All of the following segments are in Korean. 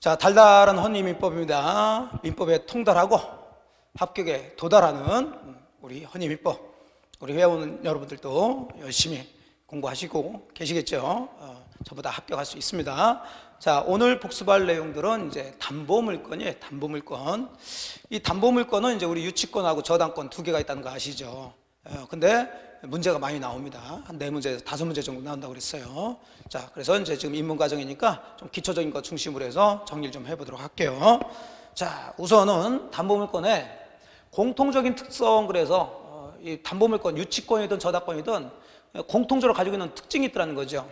자, 달달한 헌의민법입니다. 민법에 통달하고 합격에 도달하는 우리 헌의민법. 우리 회원 여러분들도 열심히 공부하시고 계시겠죠? 전부 다 합격할 수 있습니다. 자, 오늘 복습할 내용들은 이제 담보물건이에요. 담보물건. 이 담보물건은 이제 우리 유치권하고 저당권 두 개가 있다는 거 아시죠? 근데 문제가 많이 나옵니다. 한 4문제, 5문제 정도 나온다고 그랬어요. 자, 그래서 이제 지금 입문과정이니까 좀 기초적인 거 중심으로 해서 정리를 좀 해보도록 할게요. 자, 우선은 담보물건의 공통적인 특성, 그래서 이 담보물건, 유치권이든 저당권이든 공통적으로 가지고 있는 특징이 있다는 거죠.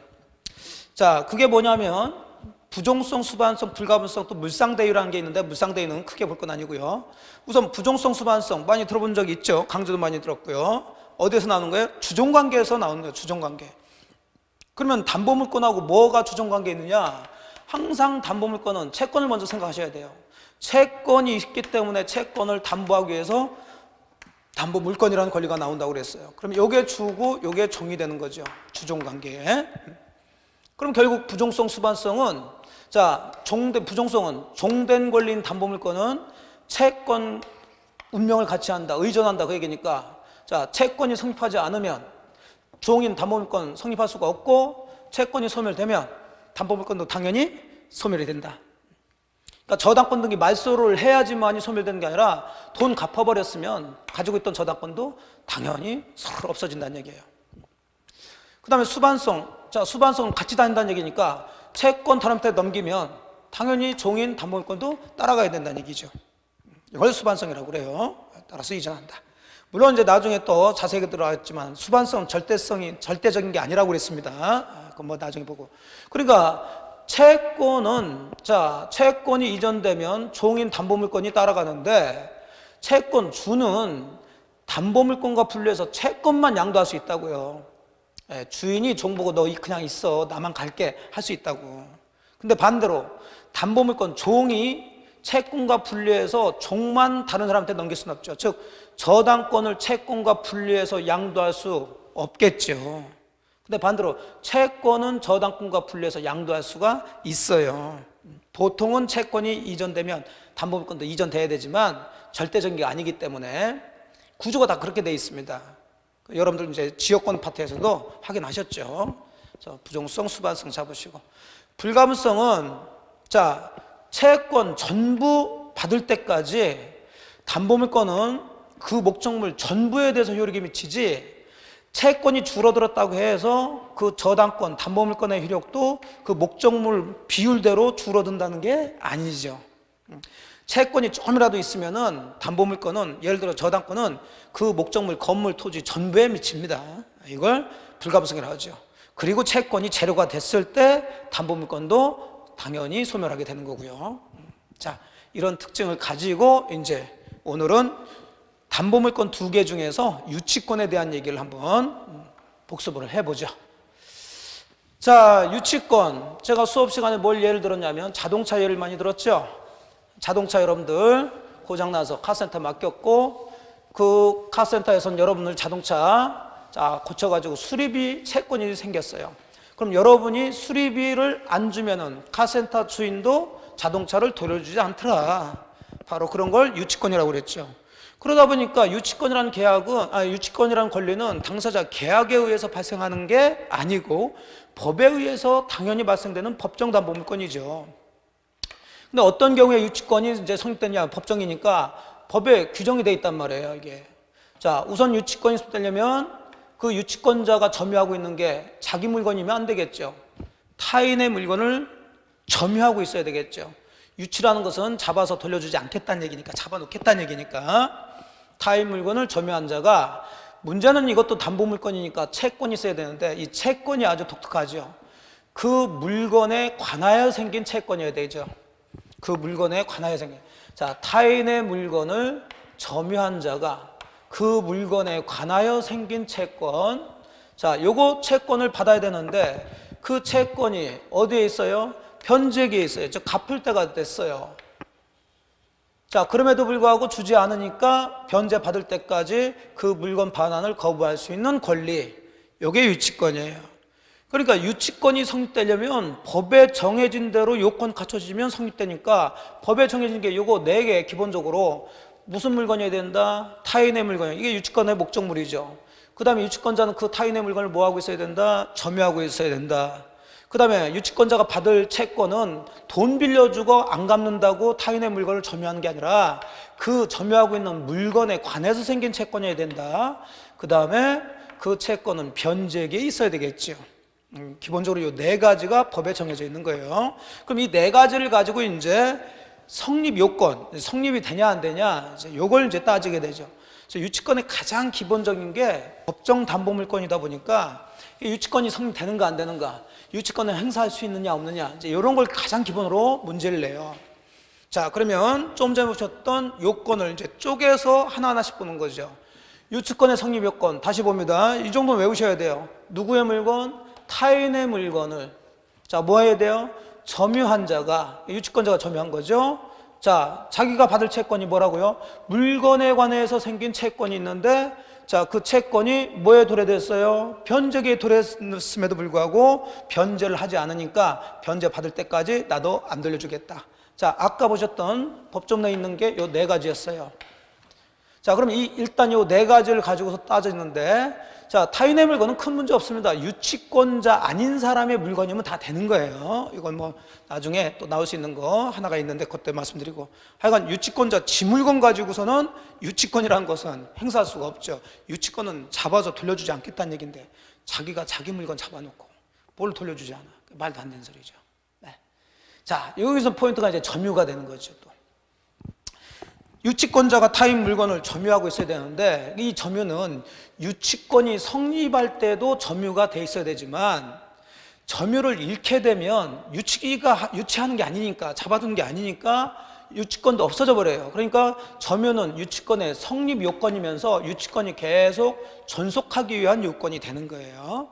자, 그게 뭐냐면 부종성, 수반성, 불가분성, 또 물상대유라는 게 있는데 물상대유는 크게 볼 건 아니고요. 우선 부종성, 수반성 많이 들어본 적이 있죠. 강조도 많이 들었고요. 어디에서 나오는 거예요? 주종관계에서 나오는 거예요. 주종관계. 그러면 담보물건하고 뭐가 주종관계에 있느냐? 항상 담보물건은 채권을 먼저 생각하셔야 돼요. 채권이 있기 때문에 채권을 담보하기 위해서 담보물건이라는 권리가 나온다고 그랬어요. 그럼 요게 주고 요게 종이 되는 거죠. 주종관계에. 그럼 결국 부종성, 수반성은, 자, 부종성은 종된 권리인 담보물건은 채권 운명을 같이 한다, 의존한다, 그 얘기니까, 자, 채권이 성립하지 않으면 종인 담보물건 성립할 수가 없고, 채권이 소멸되면 담보물건도 당연히 소멸이 된다. 그러니까 저당권 등기 말소를 해야지만이 소멸되는 게 아니라 돈 갚아버렸으면 가지고 있던 저당권도 당연히 서로 없어진다는 얘기예요. 그 다음에 수반성. 자, 수반성은 같이 다닌다는 얘기니까 채권 다른한테 넘기면 당연히 종인 담보물건도 따라가야 된다는 얘기죠. 이걸 수반성이라고 그래요. 따라서 이전한다. 물론 이제 나중에 또 자세히 들어갔지만 수반성, 절대성이 절대적인 게 아니라고 그랬습니다. 그건 뭐 나중에 보고. 그러니까 채권은, 자, 채권이 이전되면 종인 담보물건이 따라가는데 채권 주는 담보물건과 분리해서 채권만 양도할 수 있다고요. 주인이 종 보고 너 그냥 있어, 나만 갈게 할 수 있다고. 근데 반대로 담보물건 종이 채권과 분리해서 종만 다른 사람한테 넘길 수는 없죠. 즉 저당권을 채권과 분리해서 양도할 수 없겠죠. 근데 반대로 채권은 저당권과 분리해서 양도할 수가 있어요. 보통은 채권이 이전되면 담보물건도 이전돼야 되지만 절대적인 게 아니기 때문에 구조가 다 그렇게 돼 있습니다. 여러분들 이제 지역권 파트에서도 확인하셨죠. 부종성, 수반성 잡으시고. 불가분성은, 자, 채권 전부 받을 때까지 담보물건은 그 목적물 전부에 대해서 효력이 미치지, 채권이 줄어들었다고 해서 그 저당권, 담보물건의 효력도 그 목적물 비율대로 줄어든다는 게 아니죠. 채권이 조금이라도 있으면은 담보물건은, 예를 들어 저당권은 그 목적물, 건물, 토지 전부에 미칩니다. 이걸 불가분성이라고 하죠. 그리고 채권이 제로가 됐을 때 담보물건도 당연히 소멸하게 되는 거고요. 자, 이런 특징을 가지고 이제 오늘은 담보물건 2개 중에서 유치권에 대한 얘기를 한번 복습을 해보죠. 자, 유치권. 제가 수업 시간에 뭘 예를 들었냐면 자동차 예를 많이 들었죠. 자동차 여러분들 고장나서 카센터 맡겼고, 그 카센터에서는 여러분들 자동차, 자, 고쳐가지고 수리비 채권이 생겼어요. 그럼 여러분이 수리비를 안 주면은 카센터 주인도 자동차를 돌려주지 않더라. 바로 그런 걸 유치권이라고 그랬죠. 그러다 보니까 유치권이라는 유치권이라는 권리는 당사자 계약에 의해서 발생하는 게 아니고 법에 의해서 당연히 발생되는 법정 담보물건이죠. 근데 어떤 경우에 유치권이 이제 성립되냐, 법정이니까 법에 규정이 돼 있단 말이에요, 이게. 자, 우선 유치권이 성립되려면 그 유치권자가 점유하고 있는 게 자기 물건이면 안 되겠죠. 타인의 물건을 점유하고 있어야 되겠죠. 유치라는 것은 잡아서 돌려주지 않겠다는 얘기니까, 잡아놓겠다는 얘기니까. 타인 물건을 점유한 자가, 문제는 이것도 담보물건이니까 채권이 있어야 되는데 이 채권이 아주 독특하죠. 그 물건에 관하여 생긴 채권이어야 되죠. 그 물건에 관하여 생긴. 자, 타인의 물건을 점유한 자가 그 물건에 관하여 생긴 채권. 자, 요거 채권을 받아야 되는데 그 채권이 어디에 있어요? 변제기에 있어요. 즉 갚을 때가 됐어요. 자, 그럼에도 불구하고 주지 않으니까 변제 받을 때까지 그 물건 반환을 거부할 수 있는 권리. 요게 유치권이에요. 그러니까 유치권이 성립되려면 법에 정해진 대로 요건 갖춰지면 성립되니까 법에 정해진 게 요거 4개 기본적으로 무슨 물건이어야 된다? 타인의 물건이야. 이게 유치권의 목적물이죠. 그 다음에 유치권자는 그 타인의 물건을 뭐하고 있어야 된다? 점유하고 있어야 된다. 그 다음에 유치권자가 받을 채권은 돈 빌려주고 안 갚는다고 타인의 물건을 점유하는 게 아니라 그 점유하고 있는 물건에 관해서 생긴 채권이어야 된다. 그 다음에 그 채권은 변제기에 있어야 되겠죠. 기본적으로 이 4가지가 법에 정해져 있는 거예요. 그럼 이 4가지를 가지고 이제 성립 요건, 성립이 되냐 안 되냐, 요걸 이제 따지게 되죠. 그래서 유치권의 가장 기본적인 게 법정 담보물권이다 보니까 유치권이 성립되는가 안 되는가, 유치권을 행사할 수 있느냐 없느냐, 이제 이런 걸 가장 기본으로 문제를 내요. 자, 그러면 좀 전에 보셨던 요건을 이제 쪼개서 하나하나씩 보는 거죠. 유치권의 성립 요건 다시 봅니다. 이 정도는 외우셔야 돼요. 누구의 물건? 타인의 물건을, 자, 뭐 해야 돼요? 점유한 자가, 유치권자가 점유한 거죠. 자, 자기가 받을 채권이 뭐라고요? 물건에 관해서 생긴 채권이 있는데, 자, 그 채권이 뭐에 도래됐어요? 변제기에 도래했음에도 불구하고 변제를 하지 않으니까 변제 받을 때까지 나도 안 돌려주겠다. 자, 아까 보셨던 법정 내에 있는 게 요 4가지였어요. 자, 그럼 일단 요 4가지를 가지고서 따졌는데, 자, 타인의 물건은 큰 문제 없습니다. 유치권자 아닌 사람의 물건이면 다 되는 거예요. 이건 뭐 나중에 또 나올 수 있는 거 하나가 있는데 그때 말씀드리고, 하여간 유치권자 지 물건 가지고서는 유치권이라는 것은 행사할 수가 없죠. 유치권은 잡아서 돌려주지 않겠다는 얘기인데 자기가 자기 물건 잡아놓고 뭘 돌려주지 않아. 말도 안 되는 소리죠. 네. 자, 여기서 포인트가 이제 점유가 되는 거죠. 또 유치권자가 타인 물건을 점유하고 있어야 되는데, 이 점유는 유치권이 성립할 때도 점유가 돼 있어야 되지만 점유를 잃게 되면 유치하는 게 아니니까, 잡아두는 게 아니니까 유치권도 없어져 버려요. 그러니까 점유는 유치권의 성립 요건이면서 유치권이 계속 존속하기 위한 요건이 되는 거예요.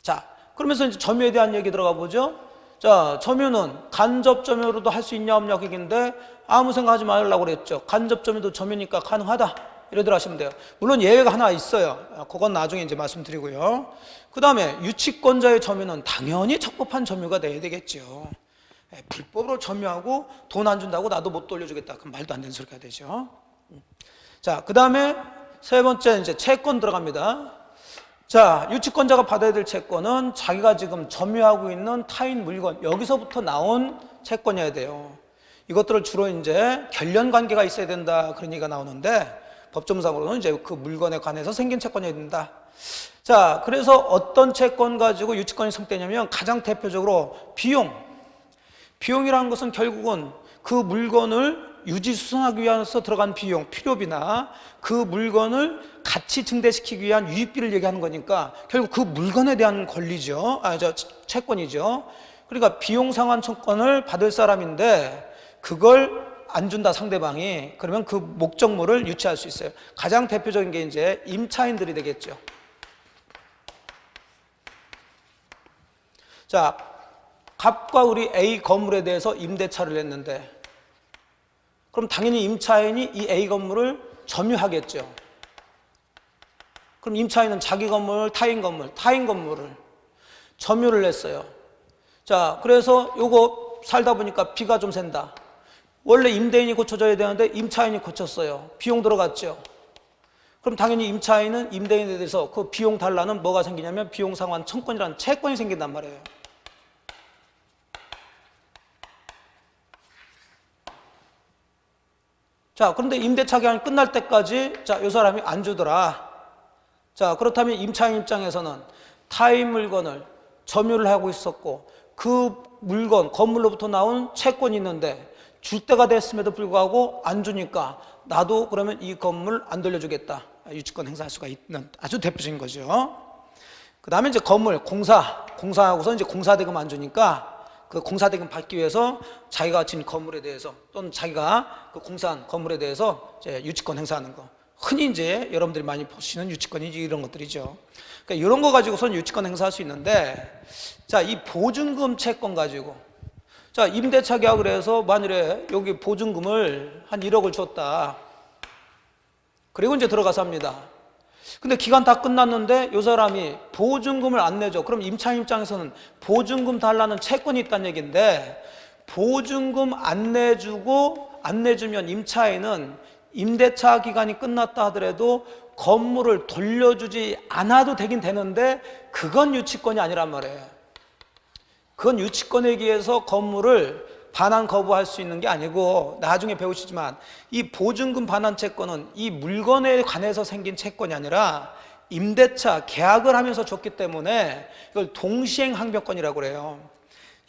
자, 그러면서 이제 점유에 대한 얘기 들어가 보죠. 자, 점유는 간접 점유로도 할 수 있냐 없냐 얘기인데 아무 생각하지 말라고 그랬죠. 간접 점유도 점유니까 가능하다, 이러도록 하시면 돼요. 물론 예외가 하나 있어요. 그건 나중에 이제 말씀드리고요. 그 다음에 유치권자의 점유는 당연히 적법한 점유가 돼야 되겠죠. 불법으로 점유하고 돈 안 준다고 나도 못 돌려주겠다, 그럼 말도 안 되는 소리가 되죠. 자, 그 다음에 세 번째 이제 채권 들어갑니다. 자, 유치권자가 받아야 될 채권은 자기가 지금 점유하고 있는 타인 물건, 여기서부터 나온 채권이어야 돼요. 이것들을 주로 이제 결련 관계가 있어야 된다, 그런 얘기가 나오는데 법정상으로는 이제 그 물건에 관해서 생긴 채권이어야 된다. 자, 그래서 어떤 채권 가지고 유치권이 성립되냐면 가장 대표적으로 비용이라는 것은 결국은 그 물건을 유지수선하기 위해서 들어간 비용, 필요비나 그 물건을 가치 증대시키기 위한 유익비를 얘기하는 거니까 결국 그 물건에 대한 권리죠. 채권이죠. 그러니까 비용 상환 채권을 받을 사람인데 그걸 안 준다, 상대방이. 그러면 그 목적물을 유치할 수 있어요. 가장 대표적인 게 이제 임차인들이 되겠죠. 자, 갑과 우리 A 건물에 대해서 임대차를 했는데 그럼 당연히 임차인이 이 A 건물을 점유하겠죠. 그럼 임차인은 자기 건물, 타인 건물을 점유를 했어요. 자, 그래서 요거 살다 보니까 비가 좀 샌다. 원래 임대인이 고쳐줘야 되는데 임차인이 고쳤어요. 비용 들어갔죠. 그럼 당연히 임차인은 임대인에 대해서 그 비용 달라는 뭐가 생기냐면 비용 상환 청권이라는 채권이 생긴단 말이에요. 자, 그런데 임대차 기간이 끝날 때까지 이 사람이 안 주더라. 자, 그렇다면 임차인 입장에서는 타인 물건을 점유를 하고 있었고 그 물건, 건물로부터 나온 채권이 있는데 줄 때가 됐음에도 불구하고 안 주니까 나도 그러면 이 건물 안 돌려주겠다, 유치권 행사할 수가 있는 아주 대표적인 거죠. 그 다음에 이제 건물, 공사하고서 이제 공사대금 안 주니까 그 공사대금 받기 위해서 자기가 진 건물에 대해서 또는 자기가 그 공사한 건물에 대해서 이제 유치권 행사하는 거. 흔히 이제 여러분들이 많이 보시는 유치권이 이런 것들이죠. 그러니까 이런 거 가지고서는 유치권 행사할 수 있는데, 자, 이 보증금 채권 가지고, 자, 임대차 계약을 해서 만일에 여기 보증금을 한 1억을 줬다. 그리고 이제 들어가서 합니다. 근데 기간 다 끝났는데 이 사람이 보증금을 안 내죠. 그럼 임차인 입장에서는 보증금 달라는 채권이 있다는 얘기인데, 보증금 안 내주면 임차인은 임대차 기간이 끝났다 하더라도 건물을 돌려주지 않아도 되긴 되는데, 그건 유치권이 아니란 말이에요. 그건 유치권에 의해서 건물을 반환 거부할 수 있는 게 아니고, 나중에 배우시지만 이 보증금 반환 채권은 이 물건에 관해서 생긴 채권이 아니라 임대차 계약을 하면서 줬기 때문에 이걸 동시행 항변권이라고 그래요.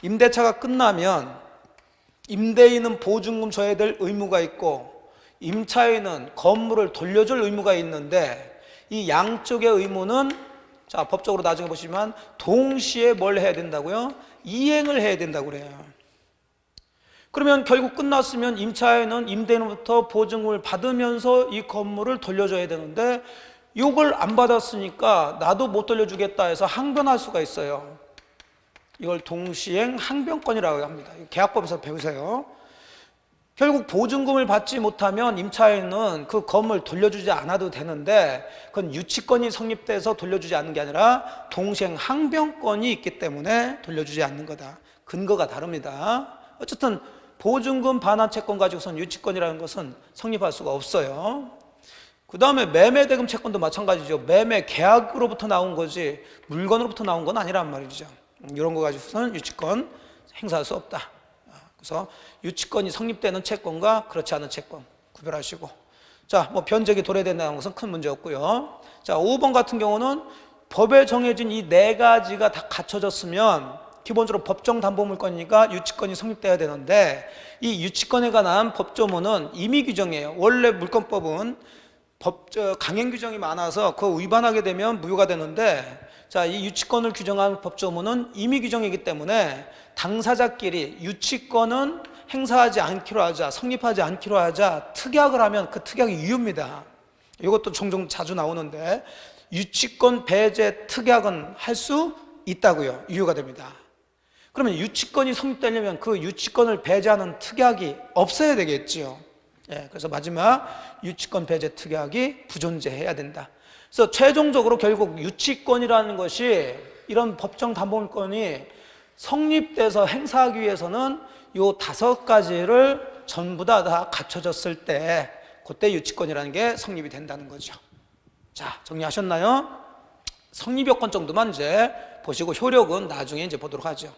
임대차가 끝나면 임대인은 보증금 줘야 될 의무가 있고 임차인은 건물을 돌려줄 의무가 있는데, 이 양쪽의 의무는 자 법적으로 나중에 보시면 동시에 뭘 해야 된다고요? 이행을 해야 된다고 그래요. 그러면 결국 끝났으면 임차인은 임대인으로부터 보증금을 받으면서 이 건물을 돌려줘야 되는데, 이걸 안 받았으니까 나도 못 돌려주겠다 해서 항변할 수가 있어요. 이걸 동시행 항변권이라고 합니다. 계약법에서 배우세요. 결국 보증금을 받지 못하면 임차인은 그 건물 돌려주지 않아도 되는데, 그건 유치권이 성립돼서 돌려주지 않는 게 아니라 동시행 항변권이 있기 때문에 돌려주지 않는 거다. 근거가 다릅니다. 어쨌든 보증금 반환 채권 가지고선 유치권이라는 것은 성립할 수가 없어요. 그 다음에 매매대금 채권도 마찬가지죠. 매매 계약으로부터 나온 거지 물건으로부터 나온 건 아니란 말이죠. 이런 거 가지고서는 유치권 행사할 수 없다. 그래서 유치권이 성립되는 채권과 그렇지 않은 채권 구별하시고, 자, 뭐 변제기 도래된다는 것은 큰 문제 없고요. 자, 5번 같은 경우는 법에 정해진 이 네 가지가 다 갖춰졌으면 기본적으로 법정 담보물권이니까 유치권이 성립돼야 되는데, 이 유치권에 관한 법조문은 임의 규정이에요. 원래 물권법은 강행 규정이 많아서 그거 위반하게 되면 무효가 되는데, 자, 이 유치권을 규정한 법조문은 임의 규정이기 때문에 당사자끼리 유치권은 행사하지 않기로 하자, 성립하지 않기로 하자, 특약을 하면 그 특약이 유효입니다. 이것도 종종 자주 나오는데, 유치권 배제 특약은 할 수 있다고요. 유효가 됩니다. 그러면 유치권이 성립되려면 그 유치권을 배제하는 특약이 없어야 되겠지요. 예, 그래서 마지막 유치권 배제 특약이 부존재해야 된다. 그래서 최종적으로 결국 유치권이라는 것이, 이런 법정 담보물권이 성립돼서 행사하기 위해서는 이 5가지를 전부 다 갖춰졌을 때, 그때 유치권이라는 게 성립이 된다는 거죠. 자, 정리하셨나요? 성립 요건 정도만 이제 보시고 효력은 나중에 이제 보도록 하죠.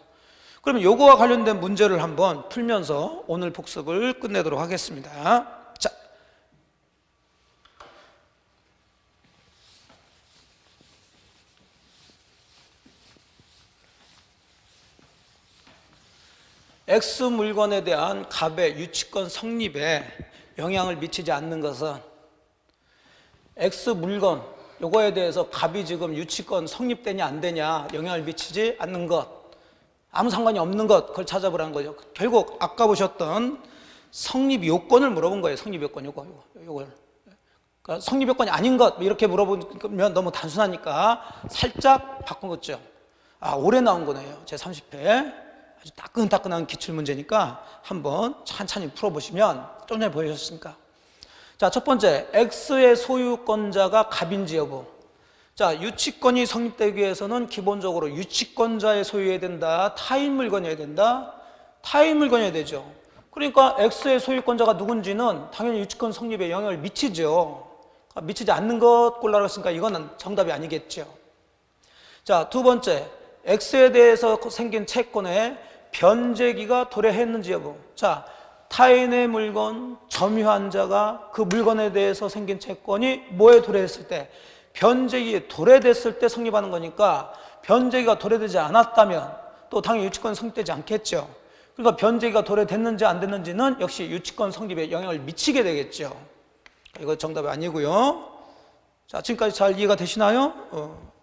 그러면 요거와 관련된 문제를 한번 풀면서 오늘 복습을 끝내도록 하겠습니다. 자, X 물건에 대한 갑의 유치권 성립에 영향을 미치지 않는 것은, X 물건 요거에 대해서 갑이 지금 유치권 성립되냐 안 되냐 영향을 미치지 않는 것, 아무 상관이 없는 것, 그걸 찾아보라는 거죠. 결국 아까 보셨던 성립 요건을 물어본 거예요. 성립 요건 요걸. 그러니까 성립 요건이 아닌 것 이렇게 물어보면 너무 단순하니까 살짝 바꾼 거죠. 아, 올해 나온 거네요. 제30회 아주 따끈따끈한 기출문제니까 한번 찬찬히 풀어보시면, 좀 전에 보여주셨으니까. 자, 첫 번째, X의 소유권자가 갑인지 여부. 자, 유치권이 성립되기 위해서는 기본적으로 유치권자의 소유해야 된다, 타인 물건이어야 된다, 타인 물건이어야 되죠. 그러니까 X의 소유권자가 누군지는 당연히 유치권 성립에 영향을 미치죠. 미치지 않는 것 골라라 했으니까 이거는 정답이 아니겠죠. 자, 두 번째, X에 대해서 생긴 채권에 변제기가 도래했는지 여부. 자, 타인의 물건, 점유한 자가 그 물건에 대해서 생긴 채권이 뭐에 도래했을 때, 변제기에 도래됐을 때 성립하는 거니까, 변제기가 도래되지 않았다면 또 당연히 유치권 성립되지 않겠죠. 그러니까 변제기가 도래됐는지 안 됐는지는 역시 유치권 성립에 영향을 미치게 되겠죠. 이거 정답이 아니고요. 자, 지금까지 잘 이해가 되시나요?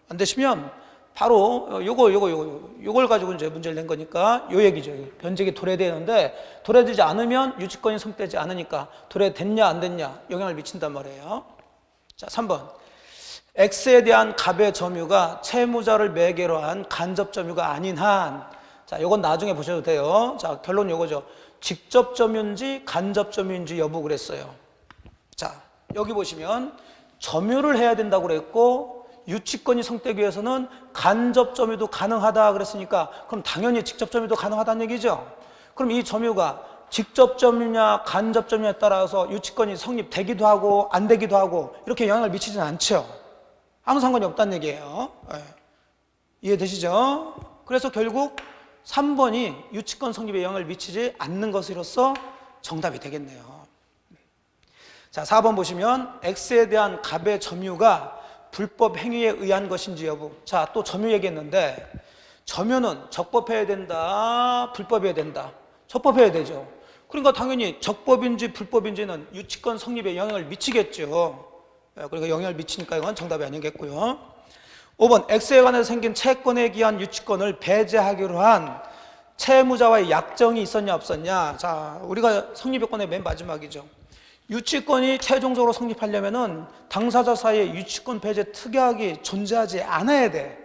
안 되시면 바로 요걸 가지고 이제 문제를 낸 거니까 요 얘기죠. 변제기 도래되는데, 도래되지 않으면 유치권이 성립되지 않으니까 도래됐냐 안 됐냐 영향을 미친단 말이에요. 자, 3번. X에 대한 갑의 점유가 채무자를 매개로 한 간접 점유가 아닌 한, 자, 요건 나중에 보셔도 돼요. 자, 결론 요거죠. 직접 점유인지 간접 점유인지 여부 그랬어요. 자, 여기 보시면 점유를 해야 된다고 그랬고, 유치권이 성되기 위해서는 간접 점유도 가능하다 그랬으니까 그럼 당연히 직접 점유도 가능하다는 얘기죠. 그럼 이 점유가 직접 점유냐 간접 점유냐에 따라서 유치권이 성립되기도 하고 안 되기도 하고 이렇게 영향을 미치지는 않죠. 아무 상관이 없다는 얘기예요. 네. 이해되시죠? 그래서 결국 3번이 유치권 성립에 영향을 미치지 않는 것으로서 정답이 되겠네요. 자, 4번 보시면 X에 대한 갑의 점유가 불법 행위에 의한 것인지 여부. 자, 또 점유 얘기했는데 점유는 적법해야 된다, 불법해야 된다. 적법해야 되죠. 그러니까 당연히 적법인지 불법인지는 유치권 성립에 영향을 미치겠죠. 그러니까 영향을 미치니까 이건 정답이 아니겠고요. 5번 X에 관해서 생긴 채권에 기한 유치권을 배제하기로 한 채무자와의 약정이 있었냐 없었냐. 자, 우리가 성립요건의 맨 마지막이죠. 유치권이 최종적으로 성립하려면은 당사자 사이에 유치권 배제 특약이 존재하지 않아야 돼.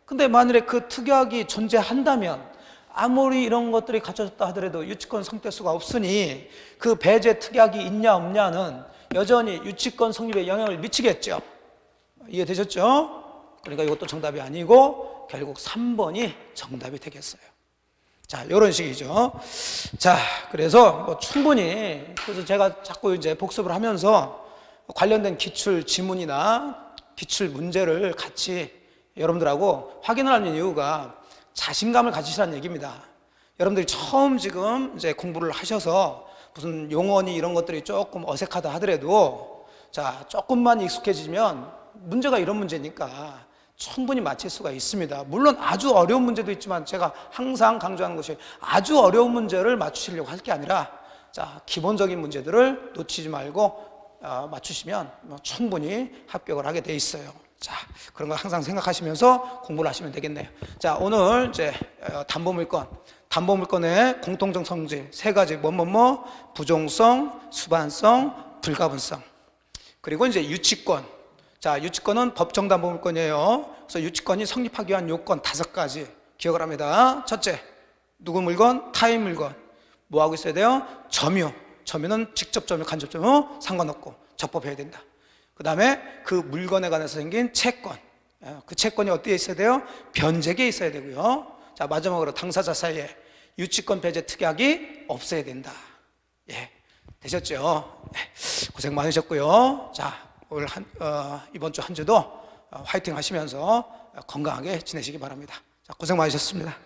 근데 만일에 그 특약이 존재한다면 아무리 이런 것들이 갖춰졌다 하더라도 유치권 성립될 수가 없으니 그 배제 특약이 있냐 없냐는 여전히 유치권 성립에 영향을 미치겠죠. 이해되셨죠? 그러니까 이것도 정답이 아니고 결국 3번이 정답이 되겠어요. 자, 이런 식이죠. 자, 그래서 뭐 충분히, 그래서 제가 자꾸 이제 복습을 하면서 관련된 기출 지문이나 기출 문제를 같이 여러분들하고 확인을 하는 이유가 자신감을 가지시라는 얘기입니다. 여러분들이 처음 지금 이제 공부를 하셔서 무슨 용어니 이런 것들이 조금 어색하다 하더라도 자, 조금만 익숙해지면 문제가 이런 문제니까 충분히 맞힐 수가 있습니다. 물론 아주 어려운 문제도 있지만 제가 항상 강조하는 것이 아주 어려운 문제를 맞추시려고 할 게 아니라 자, 기본적인 문제들을 놓치지 말고 맞추시면 충분히 합격을 하게 돼 있어요. 자, 그런 거 항상 생각하시면서 공부를 하시면 되겠네요. 자, 오늘 이제 담보물건의 공통적 성질 세 가지 뭐뭐뭐 부종성, 수반성, 불가분성. 그리고 이제 유치권. 자, 유치권은 법정담보물건이에요. 그래서 유치권이 성립하기 위한 요건 5가지 기억을 합니다. 첫째, 누구 물건? 타인 물건. 뭐 하고 있어야 돼요? 점유. 점유는 직접 점유, 간접 점유 상관없고 적법해야 된다. 그 다음에 그 물건에 관해서 생긴 채권. 그 채권이 어디에 있어야 돼요? 변제기에 있어야 되고요. 자, 마지막으로 당사자 사이에 유치권 배제 특약이 없어야 된다. 예, 되셨죠? 네, 고생 많으셨고요. 자, 오늘 이번 주 한 주도 화이팅 하시면서 건강하게 지내시기 바랍니다. 자, 고생 많으셨습니다.